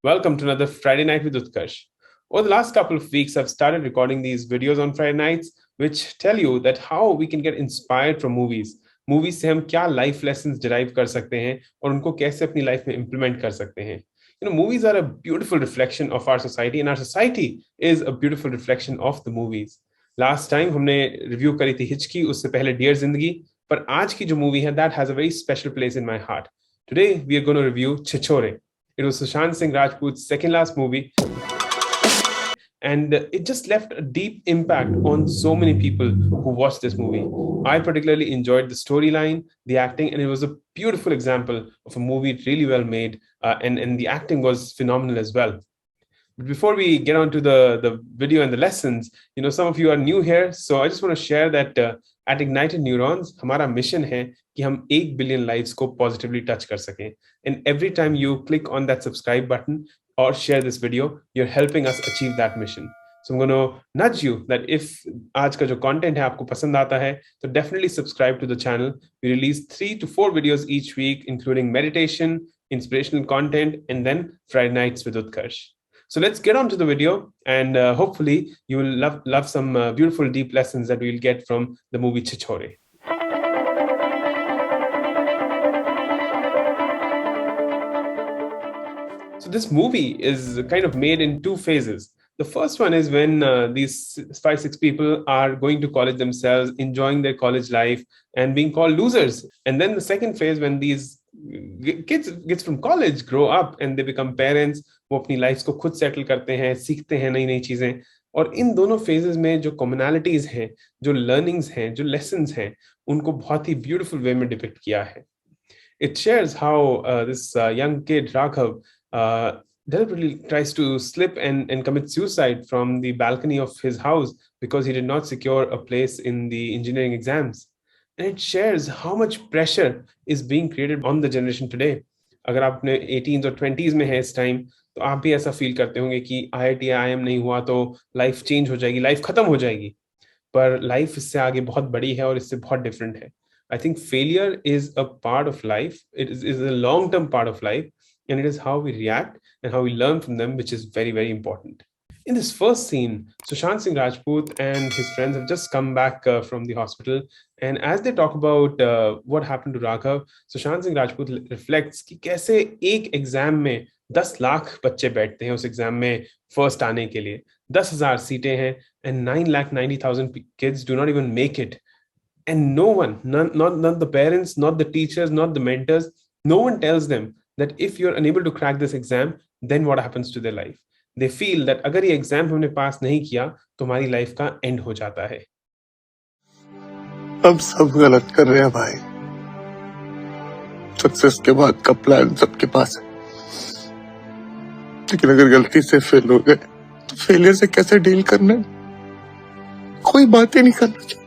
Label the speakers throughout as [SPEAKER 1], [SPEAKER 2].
[SPEAKER 1] Welcome to another Friday Night with Utkarsh. Over the last couple of weeks, I've started recording these videos on Friday nights, which tell you that how we can get inspired from movies. Movies से हम क्या life lessons derive कर सकते हैं और उनको कैसे अपनी life में implement कर सकते हैं. Movies are a beautiful reflection of our society, and our society is a beautiful reflection of the movies. Last time हमने review करी थी हिचकी, उससे पहले डियर जिंदगी, पर आज की जो movie है that has a very special place in my heart. Today we are going to review Chhichhore. It was Sushant Singh Rajput's second last movie, and it just left a deep impact on so many people who watched this movie. I particularly enjoyed the storyline, the acting, and it was a beautiful example of a movie really well made, and the acting was phenomenal as well. But before we get on to the video and the lessons, some of you are new here, so I just want to share that at Ignited Neurons, हमारा mission है कि हम 1 billion lives को positively touch कर सकें. And every time you click on that subscribe button or share this video, you're helping us achieve that mission. So I'm going to nudge you that if आज का जो content है आपको पसंद आता है, तो definitely subscribe to the channel. We release 3 to 4 videos each week, including meditation, inspirational content, and then Friday nights with Utkarsh. So let's get on to the video, and hopefully you will love some beautiful deep lessons that we'll get from the movie Chhichhore. So this movie is kind of made in 2 phases. The first one is when these 5-6 people are going to college themselves, enjoying their college life and being called losers. And then the second phase when these kids from college grow up and they become parents, वो अपनी life को खुद settle करते हैं, सीखते हैं नई नई चीजें. और इन दोनों फेजेस में जो कॉमनैलिटीज हैं, जो लर्निंग्स हैं, जो लेसन्स हैं, उनको बहुत ही ब्यूटीफुल वे में डिपिक्ट किया है. It shares how this young kid Raghav deliberately tries to slip and commit suicide from the balcony of his house because he did not secure a place in the engineering exams. And it shares how much pressure is being created on the generation today. अगर आप अपने 18s और 20s में है इस time, तो आप भी ऐसा फील करते होंगे कि IIT IIM नहीं हुआ तो लाइफ चेंज हो जाएगी, लाइफ खत्म हो जाएगी. पर लाइफ इससे आगे बहुत बड़ी है और इससे बहुत डिफरेंट है. I think failure is a part of life. It is a long-term part of life, and it is how we react and how we learn from them, which is very, very important. In this first scene, Sushant Singh Rajput and his friends have just come back from the hospital. And as they talk about what happened to Raghav, Sushant Singh Rajput reflects कि कैसे एक exam में 10 लाख बच्चे बैठते हैं उस exam में first आने के लिए. 10,000 सीटें हैं, and 9,90,000 kids do not even make it. And no one, not the parents, not the teachers, not the mentors, no one tells them that if you're unable to crack this exam, then what happens to their life. They feel that अगर ये exam हमने पास नहीं किया तो हमारी life का and हो जाता है.
[SPEAKER 2] हम सब गलत कर रहे हैं भाई. सक्सेस के बाद का प्लान सबके पास है, लेकिन अगर गलती से फेल हो गए तो फेलियर से कैसे डील करना है, कोई बात ही नहीं करना चाहता.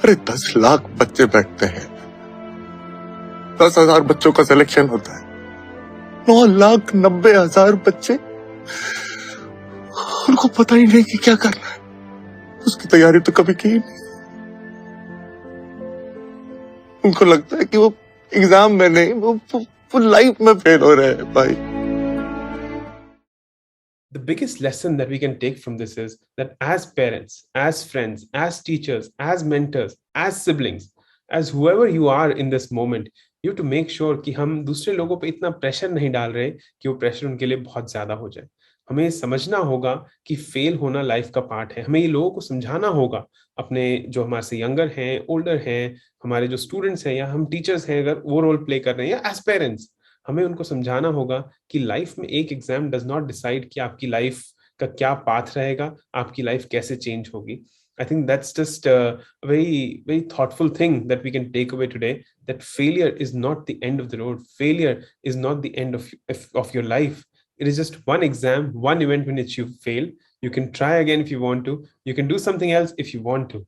[SPEAKER 2] अरे 10 लाख बच्चे बैठते हैं, 10,000 बच्चों का सिलेक्शन होता है, 9,90,000 बच्चे, उनको पता ही नहीं कि क्या करना है. उसकी तैयारी तो कभी की नहीं. उनको लगता है कि वो एग्जाम में नहीं, वो लाइफ में फेल हो रहे हैं भाई.
[SPEAKER 1] The biggest lesson that we can take from this is that as parents, as friends, as teachers, as mentors, as siblings, as whoever you are in this moment, you have to make sure कि हम दूसरे लोगों पे इतना pressure नहीं डाल रहे कि वो प्रेशर उनके लिए बहुत ज्यादा हो जाए. हमें समझना होगा कि फेल होना लाइफ का पार्ट है. हमें ये लोगों को समझाना होगा, अपने जो हमारे से यंगर हैं, ओल्डर हैं, हमारे जो स्टूडेंट्स हैं या हम टीचर्स हैं अगर वो रोल प्ले कर रहे हैं, या एज पेरेंट्स हमें उनको समझाना होगा कि लाइफ में एक एग्जाम डज नॉट डिसाइड कि आपकी लाइफ का क्या पाथ रहेगा, आपकी लाइफ कैसे चेंज होगी. I think that's just a very, very thoughtful thing that we can take away today, that failure is not the end of the road. Failure is not the end of your life. It is just one exam, one event in which you fail. You can try again if you want to. You can do something else if you want to.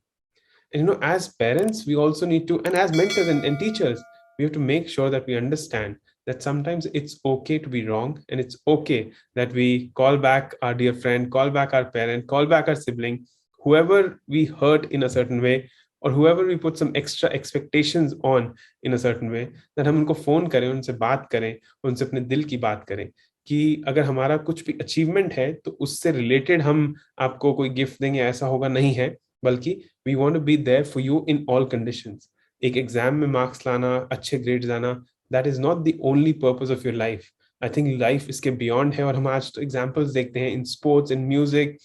[SPEAKER 1] And as parents, we also need to, and as mentors and teachers, we have to make sure that we understand that sometimes it's okay to be wrong, and it's okay that we call back our dear friend, call back our parent, call back our sibling, whoever we hurt in a certain way. और whoever we put some extra expectations on in a certain way, that हम उनको phone करें, उनसे बात करें, उनसे अपने दिल की बात करें कि अगर हमारा कुछ भी अचीवमेंट है तो उससे रिलेटेड हम आपको कोई गिफ्ट देंगे, ऐसा होगा नहीं है, बल्कि we want to be there for you in all conditions. एक एग्जाम में मार्क्स लाना, अच्छे ग्रेड्स लाना, that is not the only purpose of your life. I think life इसके बियॉन्ड है, और हम आज तो एग्जाम्पल्स देखते हैं in sports, in music,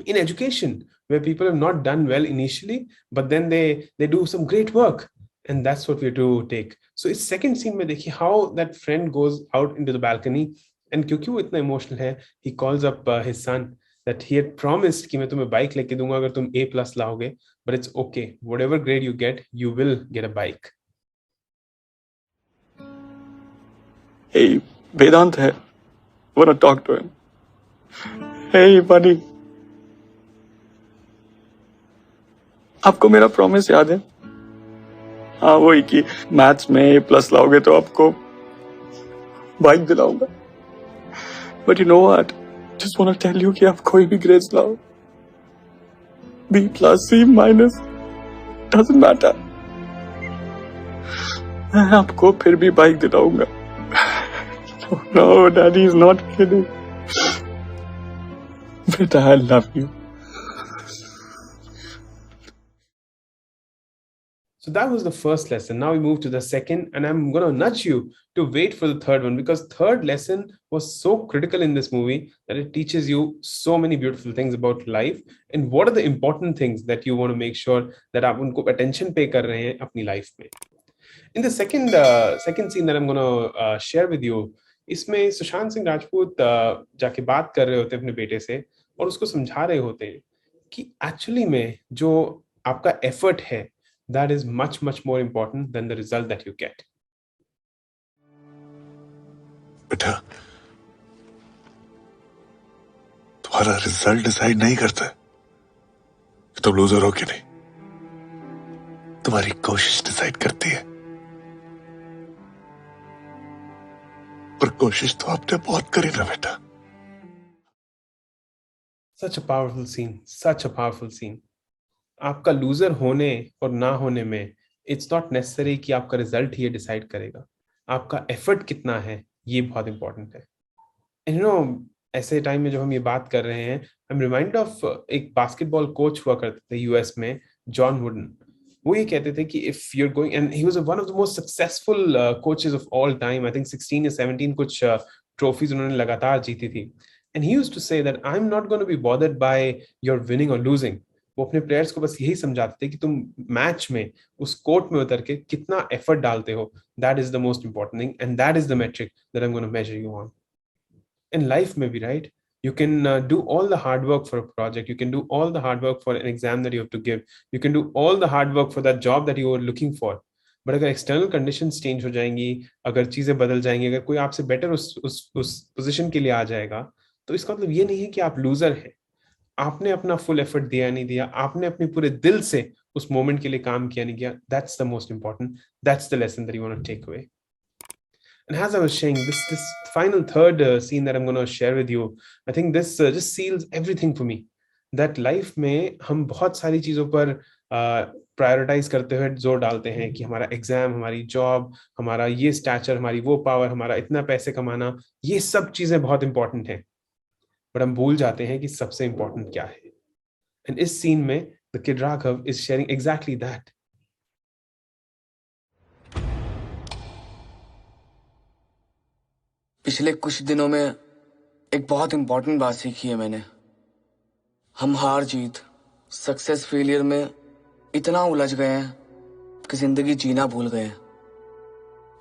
[SPEAKER 1] in education, where people have not done well initially, but then they do some great work, and that's what we have to take. So इस second scene में देखिए how that friend goes out into the balcony, and क्योंकि वो इतना emotional है, he calls up his son that he had promised कि मैं तुम्हें बाइक लेके दूंगा अगर तुम A+ लाओगे, but it's okay, whatever grade you get, you will get a bike.
[SPEAKER 2] Hey, Vedant है, wanna talk to him. Hey buddy, आपको मेरा प्रॉमिस याद है? हाँ, वही कि मैथ्स में A+ लाओगे तो आपको बाइक दिलाऊंगा। But you know what, just want to tell you कि आप कोई भी ग्रेड्स लाओ, B+, C-, डजंट मैटर, मैं आपको फिर भी बाइक दिलाऊंगा। No, daddy is not kidding. बेटा, I love you.
[SPEAKER 1] So that was the first lesson. Now we move to the second, and I'm going to nudge you to wait for the third one, because third lesson was so critical in this movie that it teaches you so many beautiful things about life and what are the important things that you want to make sure that आप उनको attention pay कर रहे हैं अपनी life में. In the second scene that I'm going to share with you, इसमें सुशांत सिंह राजपूत जाके बात कर रहे होते हैं अपने बेटे से और उसको समझा रहे होते हैं कि एक्चुअली में जो आपका एफर्ट है, that is much more important than the result that you get.
[SPEAKER 2] बेटा, तुम्हारा रिजल्ट डिसाइड नहीं करता है कि तुम लूजर हो कि नहीं, तुम्हारी कोशिश डिसाइड करती है। पर कोशिश तो आपने बहुत करी ना बेटा।
[SPEAKER 1] Such a powerful scene, such a powerful scene. आपका लूजर होने और ना होने में इट्स नॉट नेसेसरी कि आपका रिजल्ट ही डिसाइड करेगा, आपका एफर्ट कितना है ये बहुत इंपॉर्टेंट है। एंड यू नो, ऐसे टाइम में जब हम ये बात कर रहे हैं, आई एम रिमाइंडेड ऑफ एक बास्केटबॉल कोच हुआ करते थे यूएस में, जॉन वुडन। वो ये कहते थे कि if you are going, and he was one of the most successful coaches of all time, I think 16 या 17 कुछ ट्रॉफीज उन्होंने लगातार जीती थी। And he used to say that I am not going to be bothered by your winning और losing. वो अपने players को बस यही समझाते थे कि तुम मैच में उस कोर्ट में उतर के कितना एफर्ट डालते हो, that is the most important thing, and that is the metric that I am going to measure you on. In life maybe, right, you can do all the hard work for a project, you can do all the hard work for an exam that you have to give, you can do all the hard work for that job that you are looking for, but अगर external conditions change हो जाएंगी, अगर चीजें बदल जाएंगी, अगर कोई आपसे बेटर उस पोजीशन के लिए आ जाएगा, तो इसका मतलब ये नहीं है कि आप लूजर हैं। आपने अपना फुल एफर्ट दिया नहीं दिया, आपने अपने पूरे दिल से उस मोमेंट के लिए काम किया नहीं किया, that's the most important, that's the lesson that you want to take away. And as I was saying, this final third scene that I'm going to share with you, I think this just seals everything for me. That life में हम बहुत सारी चीजों पर prioritise करते हुए जोर डालते हैं कि हमारा एग्जाम, हमारी जॉब, हमारा ये स्टैचर, हमारी वो पावर, हमारा इतना पैसे कमाना, ये सब चीजें बहुत इंपॉर्टेंट हैं, बट हम भूल जाते हैं कि सबसे इंपॉर्टेंट क्या है। एंड इस सीन में the kid Raghav is sharing exactly that.
[SPEAKER 3] पिछले कुछ दिनों में एक बहुत इंपॉर्टेंट बात सीखी है मैंने। हम हार जीत, सक्सेस फेलियर में इतना उलझ गए हैं कि जिंदगी जीना भूल गए हैं।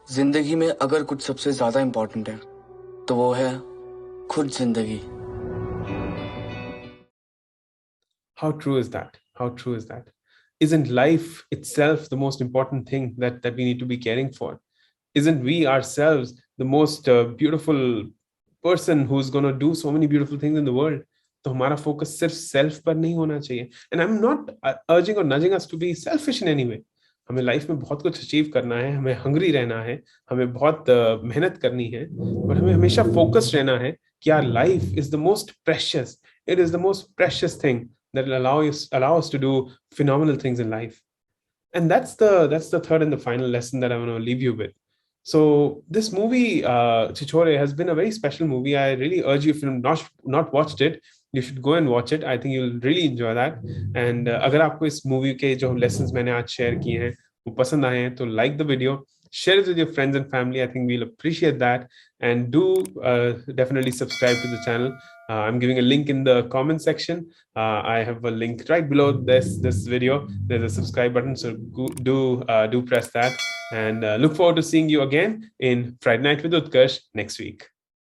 [SPEAKER 3] जिंदगी में अगर कुछ सबसे ज्यादा इंपॉर्टेंट है तो वो है खुद जिंदगी।
[SPEAKER 1] How true is that? How true is that? Isn't life itself the most important thing that we need to be caring for? Isn't we ourselves the most beautiful person who's going to do so many beautiful things in the world? तो हमारा focus सिर्फ self पर नहीं होना चाहिए। And I am not urging or nudging us to be selfish in any way. हमें life में बहुत कुछ अचीव करना है, हमें हंग्री रहना है, हमें बहुत मेहनत करनी है, बट हमें हमेशा फोकस्ड रहना है कि our life is the most precious, it is the most precious thing that will allow us to do phenomenal things in life. And that's the third and the final lesson that I want to leave you with. So this movie, Chhichhore, has been a very special movie. I really urge you, if you've not watched it, you should go and watch it. I think you'll really enjoy that. And अगर आपको इस movie के जो lessons मैंने आज share किए हैं वो पसंद आए हैं, तो like the video, share it with your friends and family. I think we'll appreciate that. And do definitely subscribe to the channel. I'm giving a link in the comment section. I have a link right below this video. There's a subscribe button, so do press that. And look forward to seeing you again in Friday Night with Utkarsh next week.